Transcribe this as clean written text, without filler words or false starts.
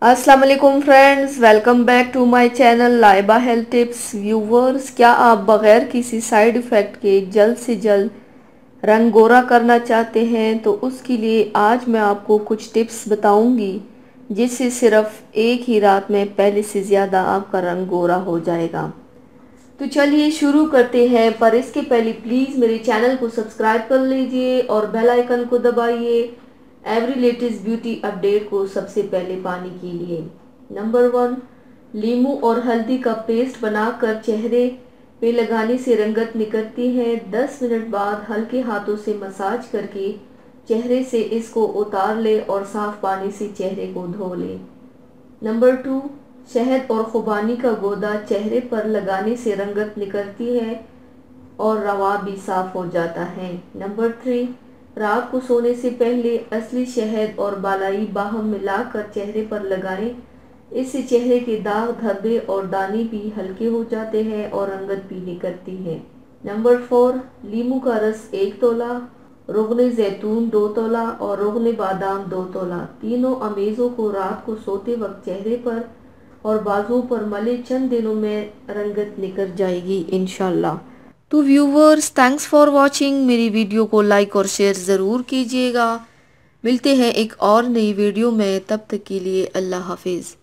अस्सलाम वालेकुम friends, welcome back to my channel Laiba health tips. Viewers, क्या आप बगैर किसी साइड इफ़ेक्ट के जल्द से जल्द रंग गोरा करना चाहते हैं? तो उसके लिए आज मैं आपको कुछ टिप्स बताऊंगी जिससे सिर्फ एक ही रात में पहले से ज़्यादा आपका रंग गोरा हो जाएगा। तो चलिए शुरू करते हैं, पर इसके पहले प्लीज़ मेरे चैनल को सब्सक्राइब कर लीजिए और बेल आइकन को दबाइए एवरी लेटेस्ट ब्यूटी अपडेट को सबसे पहले पाने के लिए। नंबर 1, लीमू और हल्दी का पेस्ट बनाकर चेहरे पे लगाने से रंगत निकलती है। 10 मिनट बाद हल्के हाथों से मसाज करके चेहरे से इसको उतार ले और साफ पानी से चेहरे को धो ले। नंबर 2, शहद और खुबानी का गोदा चेहरे पर लगाने से रंगत निकलती है और रवा भी साफ हो जाता है। नंबर 3, रात को सोने से पहले असली शहद और बालाई बाहम मिलाकर चेहरे पर लगाएं। इससे चेहरे के दाग, धब्बे और दाने भी हल्के हो जाते हैं और रंगत भी निकलती है। नंबर 4, लीमू का रस 1 तोला, रुगने जैतून 2 तोला और रुगने बादाम 2 तोला। तीनों अमेज़ों को रात को सोते वक्त चेहरे पर और बाजुओं पर मले, चंद दिनों में रंगत निकल जाएगी इंशाल्लाह। तो व्यूवर्स, थैंक्स फॉर वॉचिंग। मेरी वीडियो को लाइक और शेयर ज़रूर कीजिएगा। मिलते हैं एक और नई वीडियो में, तब तक के लिए अल्लाह हाफिज़।